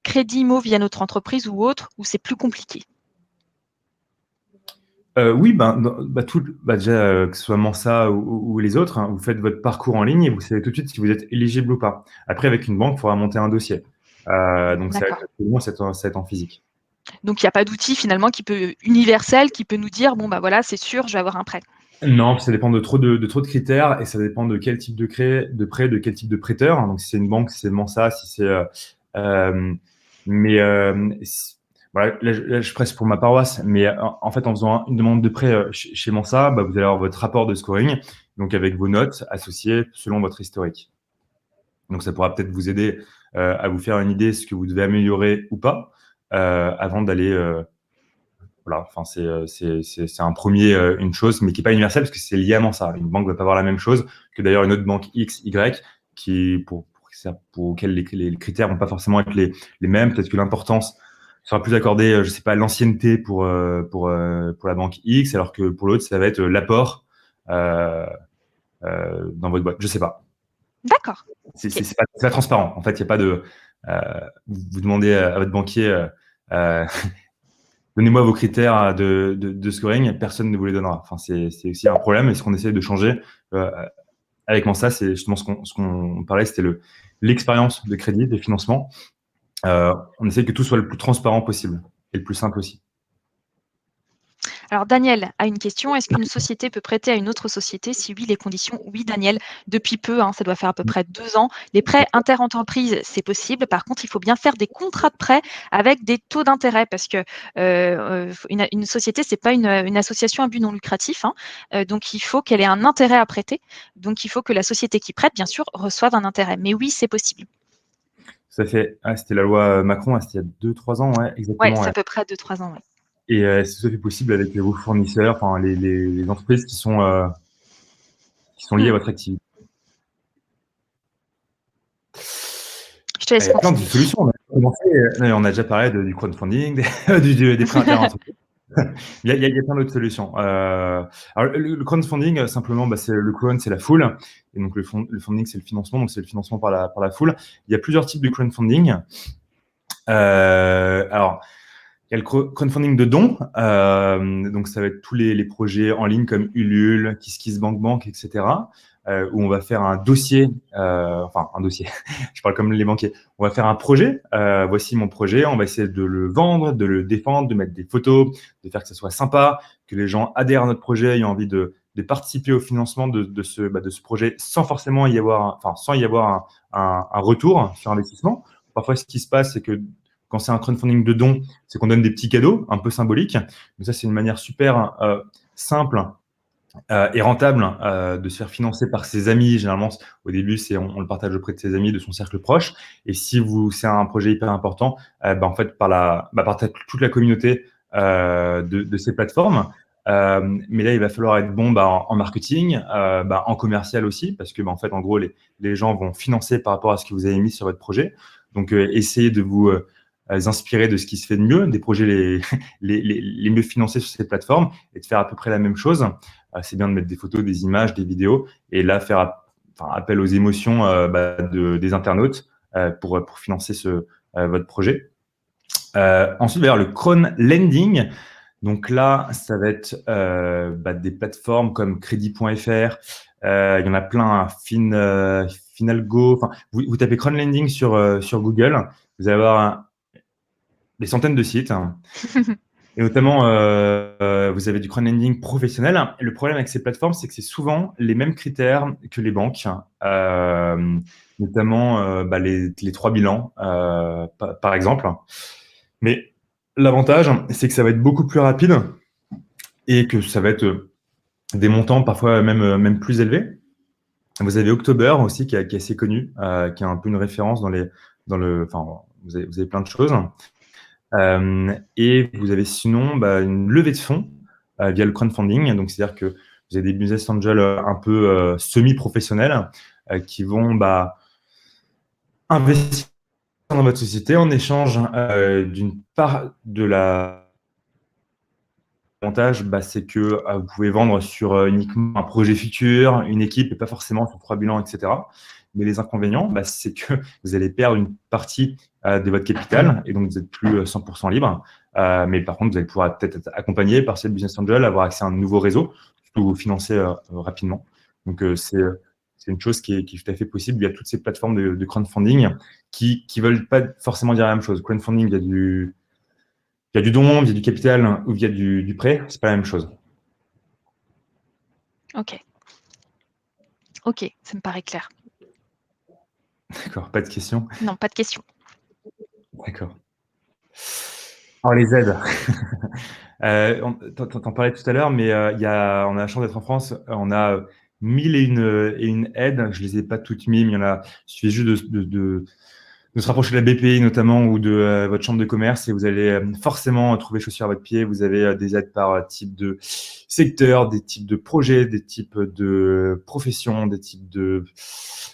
Crédit IMO via notre entreprise ou autre, ou c'est plus compliqué?
Oui, déjà, que ce soit Mensa ou les autres, hein, vous faites votre parcours en ligne et vous savez tout de suite si vous êtes éligible ou pas. Après, avec une banque, il faudra monter un dossier. Donc ça va
D'accord.
être plus loin, ça va être en physique.
Donc, il n'y a pas d'outil finalement universel qui peut nous dire, bon, bah voilà, c'est sûr, je vais avoir un prêt.
Non, ça dépend de trop de critères et ça dépend de quel type de prêt, de quel type de prêteur, hein. Donc, si c'est une banque, si c'est Mensa, si c'est. Euh, mais voilà, là, je presse pour ma paroisse. Mais en fait, en faisant une demande de prêt chez Mensa, vous allez avoir votre rapport de scoring, donc avec vos notes associées selon votre historique. Donc, ça pourra peut-être vous aider à vous faire une idée de ce que vous devez améliorer ou pas avant d'aller. Voilà, enfin, c'est une chose, mais qui n'est pas universelle parce que c'est lié à Mensa. Une banque ne va pas avoir la même chose que d'ailleurs une autre banque X, Y, pour lesquelles les critères vont pas forcément être les mêmes. Peut-être que l'importance sera plus accordée, je sais pas, l'ancienneté pour la banque X, alors que pour l'autre, ça va être l'apport euh, dans votre boîte. Je sais pas.
D'accord. Ok.
C'est pas transparent. En fait, il y a pas de. Vous demandez à votre banquier. Euh, Donnez-moi vos critères de scoring, personne ne vous les donnera. Enfin, c'est aussi un problème et ce qu'on essaie de changer euh, avec Mensa, c'est justement ce qu'on parlait, c'était l'expérience de crédit, de financement. On essaie que tout soit le plus transparent possible et le plus simple aussi.
Alors Daniel a une question. Est-ce qu'une société peut prêter à une autre société? Si oui, les conditions? Oui, Daniel. Depuis peu, hein, ça doit faire à peu près 2 ans. Les prêts interentreprises, c'est possible. Par contre, il faut bien faire des contrats de prêt avec des taux d'intérêt parce que une société, c'est pas une association à but non lucratif, hein. Donc, il faut qu'elle ait un intérêt à prêter. Donc, il faut que la société qui prête, bien sûr, reçoive un intérêt. Mais oui, c'est possible.
Ça fait, c'était la loi Macron, c'était il y a 2-3 ans, ouais,
Ouais,
exactement.
c'est
Ouais.
à peu près 2-3 ans. Ouais.
Et c'est tout à fait possible avec vos fournisseurs, enfin les entreprises qui sont liées à
Hmm.
votre activité.
Je te laisse
Il y a plein de
continuer.
solutions. On a déjà parlé du crowdfunding, des prêts interentreprises. Il y a plein d'autres solutions. Alors, le crowdfunding, simplement, le crowd, c'est la foule. Et donc, le funding, c'est le financement. Donc, c'est le financement par la foule. Il y a plusieurs types de crowdfunding. Alors, il y a le crowdfunding de dons. Donc, ça va être tous les projets en ligne comme Ulule, KissKissBankBank, etc. Où on va faire un dossier, enfin un dossier, je parle comme les banquiers, on va faire un projet, voici mon projet, on va essayer de le vendre, de le défendre, de mettre des photos, de faire que ça soit sympa, que les gens adhèrent à notre projet, aient envie de participer au financement de ce projet sans forcément sans y avoir un retour sur investissement. Parfois, ce qui se passe, c'est que quand c'est un crowdfunding de dons, c'est qu'on donne des petits cadeaux un peu symboliques. Mais ça, c'est une manière super simple est rentable de se faire financer par ses amis. Généralement, au début, on le partage auprès de ses amis, de son cercle proche. Et si c'est un projet hyper important, en fait, par toute la communauté de ces plateformes. Mais là, il va falloir être bon en marketing, en commercial aussi, parce que en fait, en gros, les gens vont financer par rapport à ce que vous avez mis sur votre projet. Donc, essayez de vous inspirer de ce qui se fait de mieux, des projets les mieux financés sur ces plateformes, et de faire à peu près la même chose. C'est bien de mettre des photos, des images, des vidéos, et là, faire appel aux émotions des internautes pour financer votre projet. Ensuite, d'ailleurs, le crowdlending. Donc là, ça va être des plateformes comme Crédit.fr. Il y en a plein, Finalgo. Enfin, vous tapez crowdlending sur Google, vous allez avoir des centaines de sites. Et notamment, vous avez du crowdlending professionnel. Et le problème avec ces plateformes, c'est que c'est souvent les mêmes critères que les banques, notamment les 3 bilans, par exemple. Mais l'avantage, c'est que ça va être beaucoup plus rapide et que ça va être des montants parfois même plus élevés. Vous avez October aussi qui est assez connu, qui est un peu une référence vous avez plein de choses. Et vous avez sinon une levée de fonds via le crowdfunding. Donc, c'est-à-dire que vous avez des business angels un peu semi-professionnels qui vont investir dans votre société en échange d'une part de l'avantage, c'est que vous pouvez vendre sur uniquement un projet futur, une équipe et pas forcément sur 3 bilans, etc. Mais les inconvénients, c'est que vous allez perdre une partie de votre capital et donc vous n'êtes plus 100% libre. Mais par contre, vous allez pouvoir peut-être être accompagné par cette business angel, avoir accès à un nouveau réseau, surtout vous financer rapidement. Donc, c'est une chose qui est tout à fait possible via toutes ces plateformes de crowdfunding qui ne veulent pas forcément dire la même chose. Crowdfunding, il y a du don, il y a du capital ou il y a du prêt, c'est pas la même chose.
Ok, ça me paraît clair.
D'accord, pas de questions?
Non, pas de questions.
D'accord. Alors, les aides. T'en parlais tout à l'heure, mais on a la chance d'être en France. On a 1001 aides. Je les ai pas toutes mises, mais il suffit juste de se rapprocher de la BPI notamment ou de votre chambre de commerce et vous allez forcément trouver chaussures à votre pied. Vous avez des aides par type de secteur, des types de projets, des types de professions, des types de...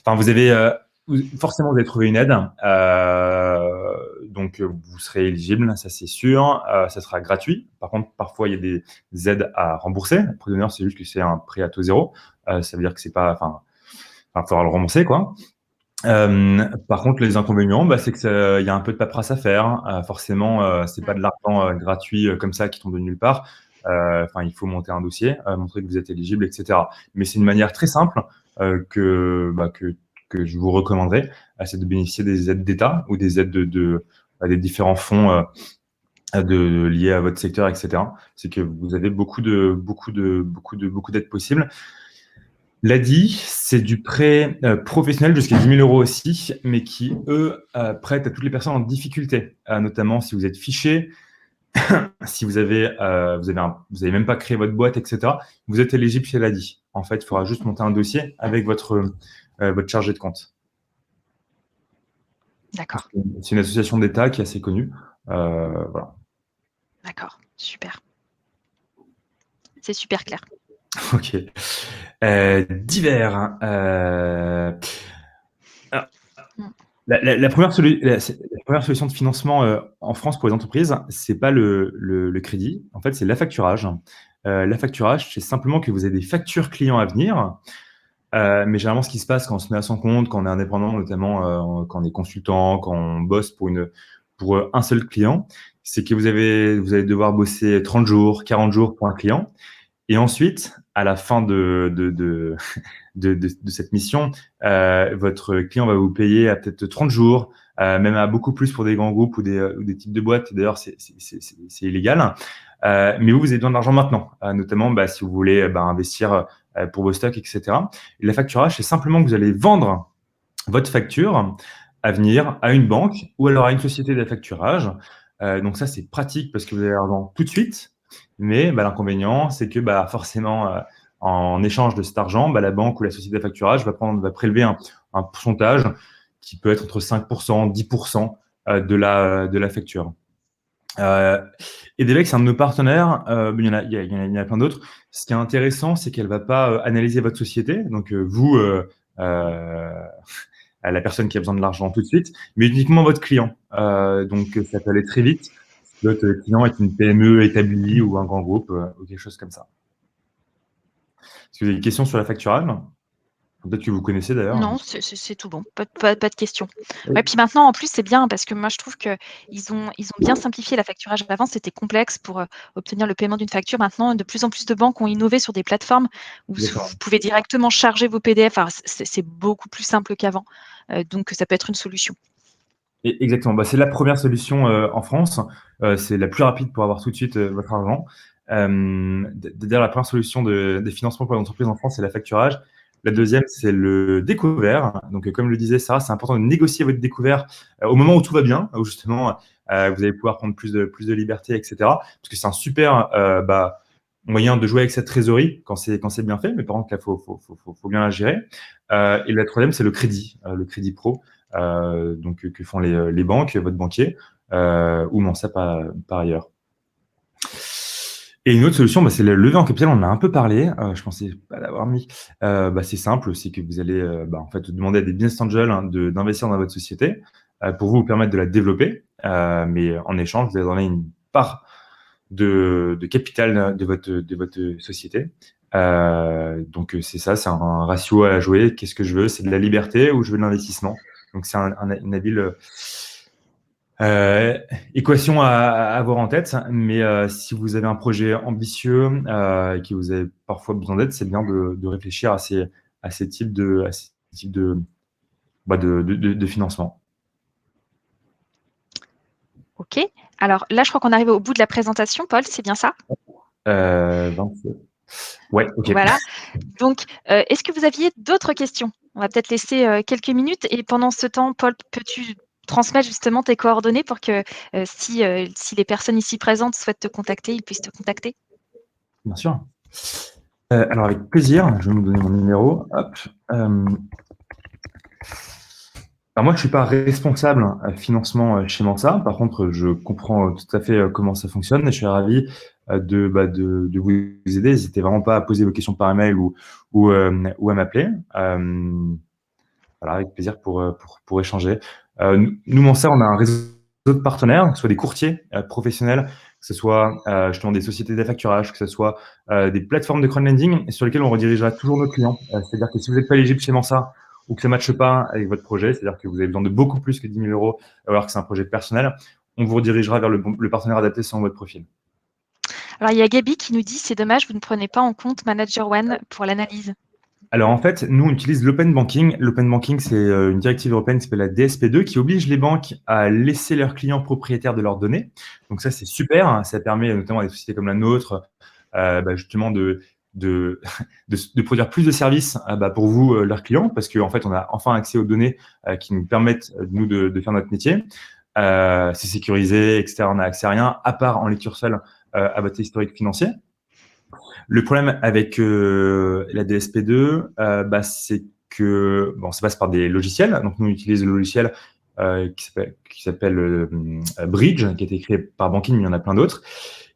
Enfin, forcément, vous allez trouver une aide. Donc, vous serez éligible, ça c'est sûr. Ça sera gratuit. Par contre, parfois, il y a des aides à rembourser. Le prêt d'honneur, c'est juste que c'est un prêt à taux zéro. Ça veut dire que c'est pas... Enfin, il faudra le rembourser, quoi. Par contre, les inconvénients, c'est que y a un peu de paperasse à faire. Forcément, c'est pas de l'argent gratuit comme ça qui tombe de nulle part. Il faut monter un dossier, montrer que vous êtes éligible, etc. Mais c'est une manière très simple que je vous recommanderais, c'est de bénéficier des aides d'État ou des aides des différents fonds liés à votre secteur, etc. C'est que vous avez beaucoup d'aides possibles. L'ADI, c'est du prêt professionnel jusqu'à 10 000 € aussi, mais qui, eux, prêtent à toutes les personnes en difficulté, notamment si vous êtes fiché, si vous avez même pas créé votre boîte, etc. Vous êtes éligible chez l'ADI. En fait, il faudra juste monter un dossier avec votre chargé de compte.
D'accord.
C'est une association d'État qui est assez connue. Voilà.
D'accord, super. C'est super clair.
Ok. Divers. La première solution de financement en France pour les entreprises, c'est pas le crédit. En fait, c'est l'affacturage. L'affacturage, c'est simplement que vous avez des factures clients à venir. Mais généralement, ce qui se passe quand on se met à son compte, quand on est indépendant, notamment quand on est consultant, quand on bosse pour un seul client, c'est que vous allez devoir bosser 30 jours, 40 jours pour un client. Et ensuite, à la fin de cette mission, votre client va vous payer à peut-être 30 jours, même à beaucoup plus pour des grands groupes ou des types de boîtes. D'ailleurs, c'est illégal. Mais vous avez besoin d'argent maintenant, notamment si vous voulez investir pour vos stocks, etc. Et la facturage, c'est simplement que vous allez vendre votre facture à venir à une banque ou alors à une société d'affacturage. Donc ça, c'est pratique parce que vous avez l'argent tout de suite. Mais l'inconvénient, c'est que forcément, En échange de cet argent, la banque ou la société d'affacturage va prélever un pourcentage qui peut être entre 5%, 10% de la facture. Edelec, c'est un de nos partenaires. Il y en a plein d'autres. Ce qui est intéressant, c'est qu'elle ne va pas analyser votre société. Donc, vous, à la personne qui a besoin de l'argent tout de suite, mais uniquement votre client. Donc, ça peut aller très vite. Votre client est une PME établie ou un grand groupe ou quelque chose comme ça. Est-ce que vous avez des questions sur la facturage? Peut-être que vous connaissez d'ailleurs.
Non, c'est tout bon, pas de questions. Ouais, puis maintenant, en plus, c'est bien parce que moi, je trouve qu'ils ont bien simplifié la facturage. Avant, c'était complexe pour obtenir le paiement d'une facture. Maintenant, de plus en plus de banques ont innové sur des plateformes où vous pouvez directement charger vos PDF. Alors, c'est beaucoup plus simple qu'avant. Donc, ça peut être une solution.
Exactement. C'est la première solution en France. C'est la plus rapide pour avoir tout de suite votre argent. D'ailleurs, la première solution des financements pour les entreprises en France, c'est la facturage. La deuxième, c'est le découvert. Donc, comme le disait Sarah, c'est important de négocier votre découvert au moment où tout va bien, où justement vous allez pouvoir prendre plus de liberté, etc. Parce que c'est un super moyen de jouer avec cette trésorerie quand c'est bien fait. Mais par contre, là, faut bien la gérer. Et la troisième, c'est le crédit pro. Donc que font les banques, votre banquier, ou non, ça par ailleurs. Et une autre solution, c'est le lever en capital. On en a un peu parlé. Je pensais pas l'avoir mis. C'est simple, c'est que vous allez en fait demander à des business angels d'investir dans votre société pour vous permettre de la développer. Mais en échange, vous allez donner une part de capital de votre société. Donc c'est ça, c'est un ratio à jouer. Qu'est-ce que je veux? C'est de la liberté ou je veux de l'investissement? Donc c'est une habile équation à avoir en tête. Mais si vous avez un projet ambitieux et que vous avez parfois besoin d'aide, c'est bien de réfléchir à ces types de financement.
OK. Alors là, je crois qu'on arrive au bout de la présentation, Paul, c'est bien ça?
Ouais, OK.
Voilà. Donc, est-ce que vous aviez d'autres questions? On va peut-être laisser quelques minutes et pendant ce temps, Paul, peux-tu transmettre justement tes coordonnées pour que si les personnes ici présentes souhaitent te contacter, ils puissent te contacter?
Bien sûr. Alors avec plaisir, je vais vous donner mon numéro. Hop. Alors moi, je suis pas responsable financement chez Mensa. Par contre, je comprends tout à fait comment ça fonctionne et je suis ravi de vous aider. N'hésitez vraiment pas à poser vos questions par email ou à m'appeler. Voilà, avec plaisir pour échanger. Nous, Mensa, on a un réseau de partenaires, que ce soit des courtiers professionnels, que ce soit justement des sociétés d'affacturage, que ce soit des plateformes de crowdlending sur lesquelles on redirigera toujours nos clients. C'est-à-dire que si vous n'êtes pas éligible chez Mensa ou que ça ne matche pas avec votre projet, c'est-à-dire que vous avez besoin de beaucoup plus que 10 000 euros, alors que c'est un projet personnel, on vous redirigera vers le partenaire adapté selon votre profil.
Alors, il y a Gaby qui nous dit, c'est dommage, vous ne prenez pas en compte Manager One pour l'analyse.
Alors en fait, nous on utilise l'open banking. L'open banking, c'est une directive européenne qui s'appelle la DSP2 qui oblige les banques à laisser leurs clients propriétaires de leurs données. Donc ça, c'est super. Hein. Ça permet notamment à des sociétés comme la nôtre justement de produire plus de services pour vous, leurs clients, parce qu'en fait, on a enfin accès aux données qui nous permettent, nous, de faire notre métier. C'est sécurisé, etc. On n'a accès à rien, à part en lecture seule à votre historique financier. Le problème avec la DSP2, c'est que ça passe par des logiciels. Donc, nous, on utilise le logiciel qui s'appelle Bridge, qui a été créé par Banking, mais il y en a plein d'autres.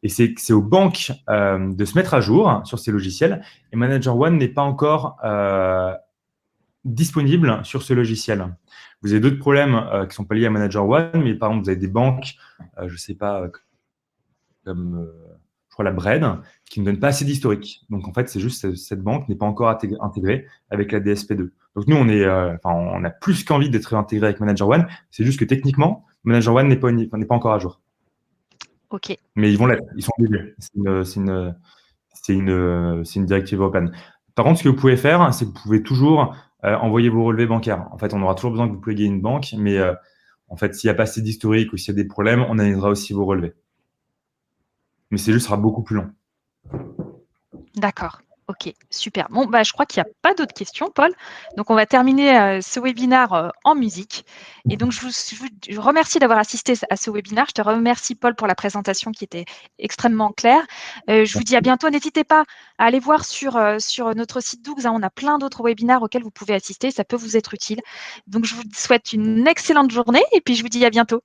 Et c'est aux banques de se mettre à jour sur ces logiciels. Et Manager One n'est pas encore disponible sur ce logiciel. Vous avez d'autres problèmes qui ne sont pas liés à Manager One, mais par exemple, vous avez des banques, je ne sais pas, comme je crois la Bread, qui ne donne pas assez d'historique. Donc en fait, c'est juste que cette banque n'est pas encore intégrée avec la DSP2. Donc nous, on a plus qu'envie d'être intégré avec Manager One. C'est juste que techniquement, Manager One n'est pas encore à jour.
OK.
Mais ils vont l'être. Ils sont obligés. C'est une directive européenne. Par contre, ce que vous pouvez faire, c'est que vous pouvez toujours envoyer vos relevés bancaires. En fait, on aura toujours besoin que vous pluguiez une banque, mais en fait, s'il n'y a pas assez d'historique ou s'il y a des problèmes, on analysera aussi vos relevés. Mais c'est juste, ce sera beaucoup plus long.
D'accord. OK, super. Bon, bah, je crois qu'il y a pas d'autres questions, Paul. Donc on va terminer, ce webinaire, en musique et donc je vous remercie d'avoir assisté à ce webinaire. Je te remercie, Paul, pour la présentation qui était extrêmement claire. Je vous dis à bientôt. N'hésitez pas à aller voir sur notre site Dougs, hein, on a plein d'autres webinaires auxquels vous pouvez assister, ça peut vous être utile. Donc je vous souhaite une excellente journée et puis je vous dis à bientôt.